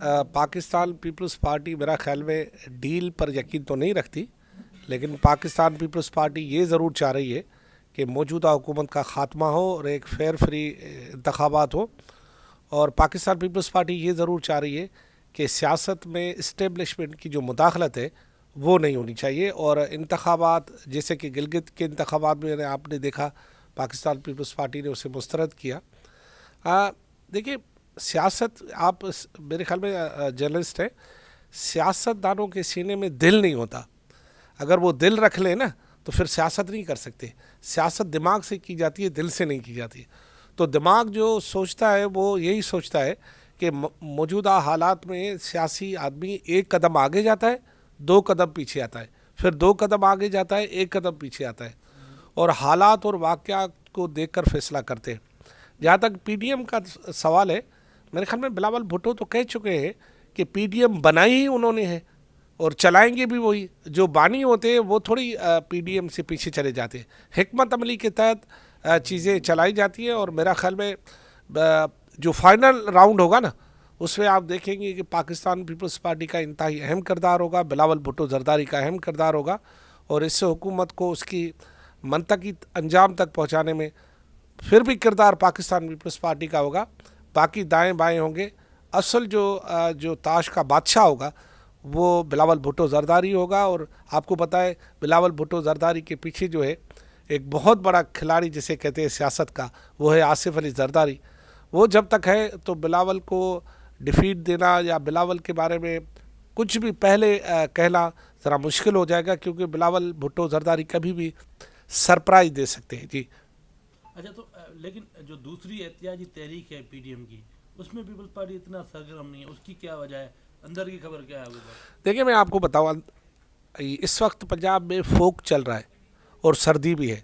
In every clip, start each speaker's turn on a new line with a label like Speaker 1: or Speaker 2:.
Speaker 1: Pakistan peoples party मेरा ख्याल में डील पर यकीन तो नहीं रखती, लेकिन पाकिस्तान पीपल्स पार्टी ये ज़रूर चाह रही है कि मौजूदा हुकूमत का ख़ात्मा हो और एक फेयर फ्री इंतखाबात हो। और पाकिस्तान पीपल्स पार्टी ये ज़रूर चाह रही है कि सियासत में इस्टेब्लिशमेंट की जो मुदाखलत है वो नहीं होनी चाहिए। और इंतखाबात जैसे कि गिलगित के इंतखाबात में आपने देखा पाकिस्तान पीपल्स पार्टी ने उसे मुस्तरद किया। देखिए, सियासत आप मेरे ख्याल में जर्नलिस्ट है, सियासतदानों के सीने में दिल नहीं होता। अगर वो दिल रख लें ना तो फिर सियासत नहीं कर सकते। सियासत दिमाग से की जाती है, दिल से नहीं की जाती। तो दिमाग जो सोचता है वो यही सोचता है कि मौजूदा हालात में सियासी आदमी एक कदम आगे जाता है, दो कदम पीछे आता है, फिर दो कदम आगे जाता है, एक कदम पीछे आता है, और हालात और वाक़यात को देखकर फैसला करते हैं। जहाँ तक पीडीएम का सवाल है, मेरे ख्याल में बिलावल भुट्टो तो कह चुके हैं कि पीडीएम बनाई ही उन्होंने है और चलाएंगे भी वही। जो बानी होते हैं वो थोड़ी पीडीएम से पीछे चले जाते हैं, हिकमत अमली के तहत चीज़ें चलाई जाती हैं। और मेरा ख्याल में जो फाइनल राउंड होगा ना, उसमें आप देखेंगे कि पाकिस्तान पीपल्स पार्टी का इंतहाई अहम किरदार होगा, बिलावल भुट्टो जरदारी का अहम किरदार होगा, और इससे हुकूमत को उसकी मंतकी अंजाम तक पहुँचाने में फिर भी किरदार पाकिस्तान पीपल्स पार्टी का होगा। बाकी दाएं बाएं होंगे। असल जो ताश का बादशाह होगा वो बिलावल भुट्टो जरदारी होगा। और आपको पता है बिलावल भुट्टो जरदारी के पीछे जो है एक बहुत बड़ा खिलाड़ी जिसे कहते हैं सियासत का, वो है आसिफ अली जरदारी। वो जब तक है तो बिलावल को डिफीट देना या बिलावल के बारे में कुछ भी पहले कहना ज़रा मुश्किल हो जाएगा, क्योंकि बिलावल भुट्टो जरदारी कभी भी सरप्राइज़ दे सकते हैं। जी
Speaker 2: अच्छा, तो लेकिन जो दूसरी एहतियाजी तहरीक है पीडीएम की, उसमें पीपल्स पार्टी इतना सरगर्म नहीं है, उसकी क्या वजह है? अंदर की खबर क्या है?
Speaker 1: देखिए, मैं आपको बताऊँ, इस वक्त पंजाब में फोक चल रहा है और सर्दी भी है।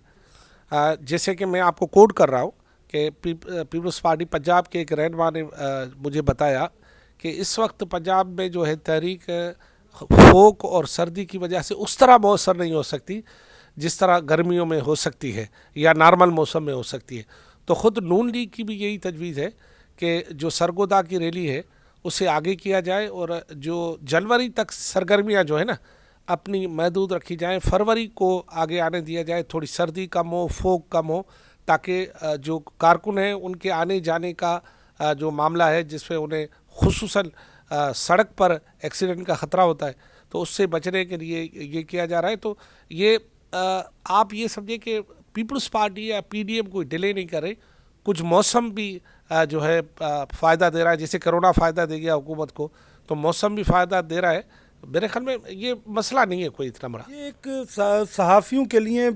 Speaker 1: जैसे कि मैं आपको कोट कर रहा हूँ कि पीपल्स पार्टी पंजाब के एक रहनुमा ने मुझे बताया कि इस वक्त पंजाब में जो है तहरीक फोक और सर्दी की वजह से उस तरह मौसर नहीं हो सकती जिस तरह गर्मियों में हो सकती है या नॉर्मल मौसम में हो सकती है। तो ख़ुद नून लीग की भी यही तजवीज़ है कि जो सरगोदा की रैली है उसे आगे किया जाए, और जो जनवरी तक सरगर्मियाँ जो है ना अपनी महदूद रखी जाएं, फरवरी को आगे आने दिया जाए, थोड़ी सर्दी कम हो, फोक कम हो, ताकि जो कारकुन हैं उनके आने जाने का जो मामला है जिसमें उन्हें खुसूसन सड़क पर एक्सीडेंट का ख़तरा होता है, तो उससे बचने के लिए ये किया जा रहा है। तो ये आप ये समझिए कि पीपल्स पार्टी या पीडीएम कोई डिले नहीं कर रही, कुछ मौसम भी जो है फ़ायदा दे रहा है। जैसे कोरोना फ़ायदा दे गया हुकूमत को, तो मौसम भी फ़ायदा दे रहा है। मेरे ख्याल में ये मसला नहीं है कोई इतना बड़ा।
Speaker 3: ये एक सहाफ़ियों के लिए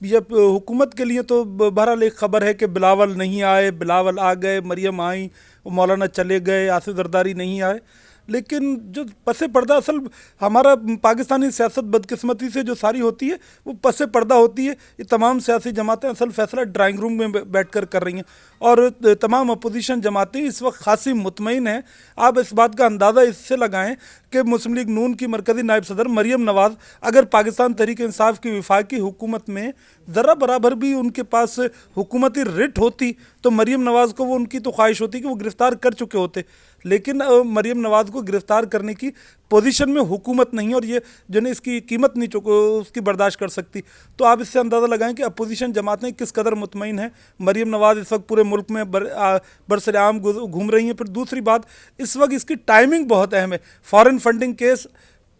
Speaker 3: या हुकूमत के लिए तो बहरहाल एक ख़बर है कि बिलावल नहीं आए, बिलावल आ गए, मरियम आई, मौलाना चले गए, आसिफ जरदारी नहीं आए। लेकिन जो पसे पर्दा असल हमारा पाकिस्तानी सियासत बदकिस्मती से जो सारी होती है वो पसे पर्दा होती है। ये तमाम सियासी जमातें असल फैसला ड्राइंग रूम में बैठ कर रही हैं, और तमाम अपोजिशन जमातें इस वक्त खासी मुतमईन हैं। आप इस बात का अंदाज़ा इससे लगाएं कि मुस्लिम लीग नून की मरकज़ी नायब सदर मरियम नवाज़ अगर पाकिस्तान तहरीक इंसाफ की वफाकी हुकूमत में ज़रा बराबर भी उनके पास हुकूमती रिट होती तो मरियम नवाज़ को वो उनकी तो ख्वाहिश होती कि वो गिरफ़्तार कर चुके होते, लेकिन मरियम नवाज़ को गिरफ़्तार करने की पोजीशन में हुकूमत नहीं है, और ये जो है इसकी कीमत नहीं उसकी बर्दाश्त कर सकती। तो आप इससे अंदाज़ा लगाएं कि अपोजिशन जमातें किस कदर मुतमईन हैं। मरियम नवाज़ इस वक्त पूरे मुल्क में बरसराम घूम रही हैं। फिर दूसरी बात, इस वक्त इसकी टाइमिंग बहुत अहम है। फॉरेन फंडिंग केस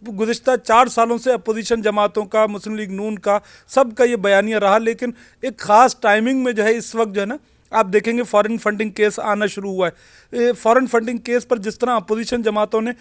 Speaker 3: गुज़िश्ता 4 सालों से अपोजिशन जमातों का, मुस्लिम लीग नून का, सब का ये बयानिया रहा, लेकिन एक ख़ास टाइमिंग में जो है इस वक्त जो है ना आप देखेंगे फॉरेन फंडिंग केस आना शुरू हुआ है। फॉरेन फंडिंग केस पर जिस तरह अपोजिशन जमातों ने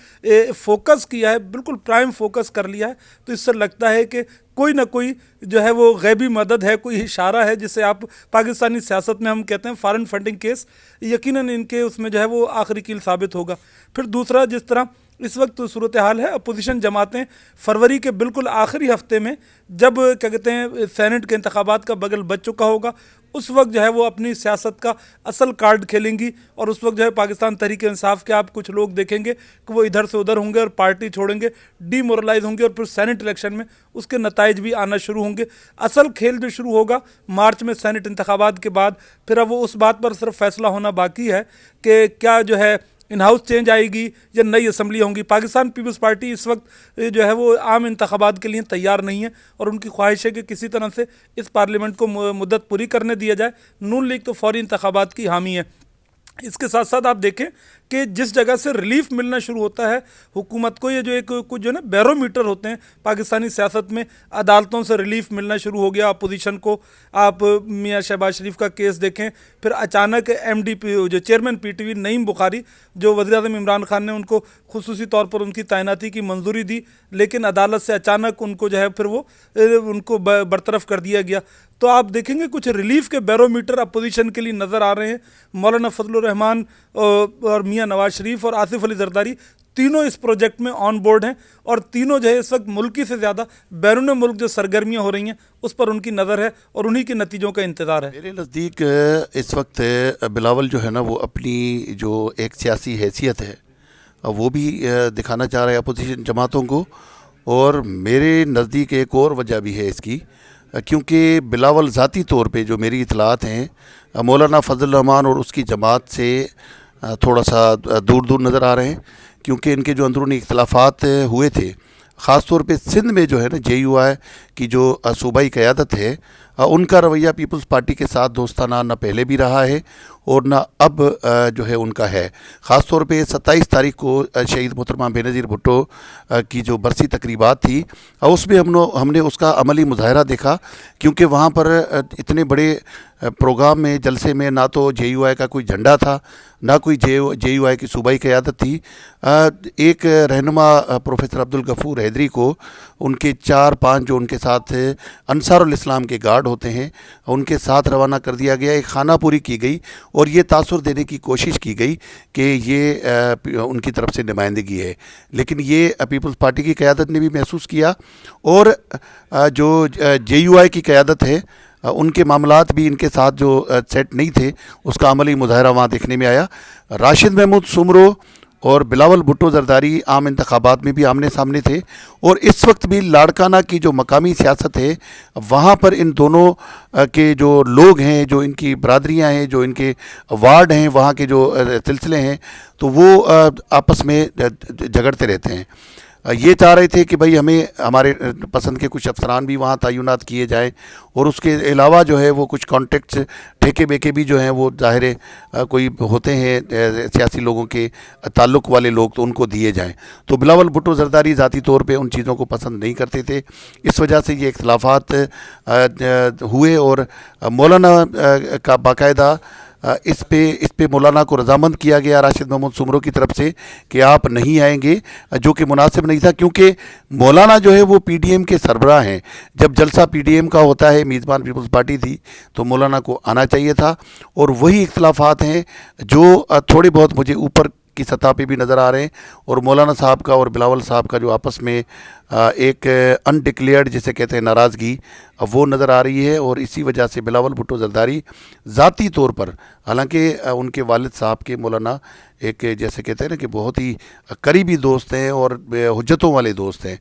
Speaker 3: फोकस किया है, बिल्कुल प्राइम फोकस कर लिया है, तो इससे लगता है कि कोई ना कोई जो है वो गैबी मदद है, कोई इशारा है जिसे आप पाकिस्तानी सियासत में हम कहते हैं फॉरेन फंडिंग केस, यकीनन इनके उसमें जो है वो आखिरी कील साबित होगा। फिर दूसरा, जिस तरह इस वक्त सूरत हाल है, अपोजिशन जमातें फरवरी के बिल्कुल आखिरी हफ्ते में जब क्या कहते हैं सेनेट के इंतखाबात का बगल बच चुका होगा, उस वक्त जो है वो अपनी सियासत का असल कार्ड खेलेंगी, और उस वक्त जो है पाकिस्तान तहरीक इंसाफ के आप कुछ लोग देखेंगे कि वो इधर से उधर होंगे और पार्टी छोड़ेंगे, डीमोरलाइज होंगे, और फिर सेनेट इलेक्शन में उसके नताइज भी आना शुरू होंगे। असल खेल जो शुरू होगा मार्च में सेनेट इंतखाबात के बाद, फिर अब वो उस बात पर सिर्फ फैसला होना बाकी है कि क्या जो है इन हाउस चेंज आएगी या नई असम्बली होंगी। पाकिस्तान पीपल्स पार्टी इस वक्त जो है वो आम इंतखाबात के लिए तैयार नहीं है और उनकी ख्वाहिश है कि किसी तरह से इस पार्लियामेंट को मुद्दत पूरी करने दिया जाए। नून लीग तो फौरी इंतखाबात की हामी है। इसके साथ साथ आप देखें कि जिस जगह से रिलीफ मिलना शुरू होता है हुकूमत को, ये जो एक कुछ जो ना बैरोमीटर होते हैं पाकिस्तानी सियासत में, अदालतों से रिलीफ मिलना शुरू हो गया अपोजिशन को। आप मियां शहबाज शरीफ का केस देखें, फिर अचानक MD जो चेयरमैन PTV नईम बुखारी, जो वज़ीर-ए-आज़म इमरान खान ने उनको खुसूसी तौर पर उनकी तैनाती की मंजूरी दी, लेकिन अदालत से अचानक उनको जो है फिर वो उनको बरतरफ कर दिया गया। तो आप देखेंगे कुछ रिलीफ के बैरोमीटर अपोजिशन के लिए नज़र आ रहे हैं। मौलाना फजलुर रहमान और मियां नवाज शरीफ और आसिफ अली जरदारी तीनों इस प्रोजेक्ट में ऑन बोर्ड हैं और तीनों जो है इस वक्त मुल्की से ज़्यादा बैरून मुल्क जो सरगर्मियाँ हो रही हैं उस पर उनकी नज़र है और उन्हीं के नतीजों का इंतज़ार है।
Speaker 4: मेरे नज़दीक इस वक्त बिलावल जो है ना वो अपनी जो एक सियासी हैसियत है वो भी दिखाना चाह रहा है अपोजिशन जमातों को, और मेरे नज़दीक एक और वजह भी है इसकी, क्योंकि बिलावल ज़ाती तौर पे जो मेरी इतलात हैं मौलाना फजल रहमान और उसकी जमात से थोड़ा सा दूर दूर नज़र आ रहे हैं, क्योंकि इनके जो अंदरूनी इख्तलाफात हुए थे ख़ास तौर पे सिंध में जो है ना JUI की जो सूबाई क़यादत है उनका रवैया पीपल्स पार्टी के साथ दोस्ताना न पहले भी रहा है और न अब जो है उनका है। ख़ास तौर पे 27 तारीख को शहीद मोहतरमा बेनज़ीर भुट्टो की जो बरसी तकरीबात थी उसमें हमने उसका अमली मुज़ाहरा देखा, क्योंकि वहाँ पर इतने बड़े प्रोग्राम में जलसे में ना तो JUI का कोई झंडा था, ना कोई JUI की सूबाई क़यादत थी। एक रहनुमा प्रोफेसर अब्दुल गफूर हैदरी को उनके 4-5 जो उनके साथ अंसारुल इस्लाम के गार्ड होते हैं उनके साथ रवाना कर दिया गया। एक खाना पूरी की गई और ये तासुर देने की कोशिश की गई कि ये उनकी तरफ से नुमाइंदगी है, लेकिन ये पीपल्स पार्टी की क़यादत ने भी महसूस किया और जो JUI की क़यादत है उनके मामलात भी इनके साथ जो सेट नहीं थे उसका अमली मुज़ाहरा वहाँ देखने में आया। राशिद महमूद सुमरो और बिलावल भुट्टो जरदारी आम इंतखाबात में भी आमने सामने थे और इस वक्त भी लाड़काना की जो मकामी सियासत है वहाँ पर इन दोनों के जो लोग हैं, जो इनकी बरादरियाँ हैं, जो इनके वार्ड हैं, वहाँ के जो सिलसिले हैं, तो वो आपस में झगड़ते रहते हैं। ये चाह रहे थे कि भाई हमें हमारे पसंद के कुछ अफसरान भी वहाँ तैनात किए जाएँ और उसके अलावा जो है वो कुछ कॉन्टेक्ट्स ठेके बेके भी जो हैं वो ज़ाहिर है कोई होते हैं सियासी लोगों के ताल्लुक़ वाले लोग, तो उनको दिए जाएं। तो बिलावल भुट्टो जरदारी ज़ाती तौर पे उन चीज़ों को पसंद नहीं करते थे, इस वजह से ये इख्तलाफात हुए और मौलाना का बाकायदा इस पे मौलाना को रजामंद किया गया राशिद महमूद सुमरो की तरफ से कि आप नहीं आएंगे, जो कि मुनासिब नहीं था, क्योंकि मौलाना जो है वो PDM के सरबराह हैं। जब जलसा PDM का होता है, मेज़बान पीपल्स पार्टी थी, तो मौलाना को आना चाहिए था। और वही इख्तलाफात हैं जो थोड़े बहुत मुझे ऊपर की सतह पे भी नज़र आ रहे हैं और मौलाना साहब का और बिलावल साहब का जो आपस में एक अनडिक्लेयर्ड जिसे कहते हैं नाराज़गी वो नज़र आ रही है। और इसी वजह से बिलावल भुट्टो जरदारी ज़ाती तौर पर, हालांकि उनके वालिद साहब के मौलाना एक जैसे कहते हैं ना कि बहुत ही करीबी दोस्त हैं और हुज्जतों वाले दोस्त हैं,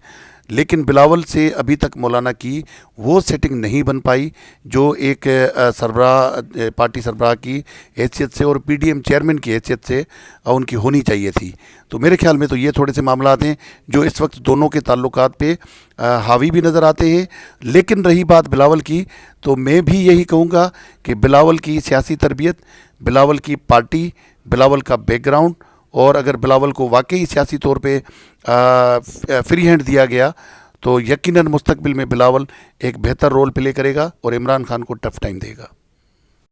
Speaker 4: लेकिन बिलावल से अभी तक मौलाना की वो सेटिंग नहीं बन पाई जो एक सरबराह पार्टी सरबराह की हैसियत से और PDM चेयरमैन की हैसियत से उनकी होनी चाहिए थी। तो मेरे ख्याल में तो ये थोड़े से मामलात हैं जो इस वक्त दोनों के ताल्लुकात पे हावी भी नज़र आते हैं। लेकिन रही बात बिलावल की, तो मैं भी यही कहूँगा कि बिलावल की सियासी तरबियत, बिलावल की पार्टी, बिलावल का बैकग्राउंड, और अगर बिलावल को वाकई सियासी तौर पे फ्री हैंड दिया गया तो यकीनन मुस्तकबिल में बिलावल एक बेहतर रोल प्ले करेगा और इमरान खान को टफ टाइम देगा।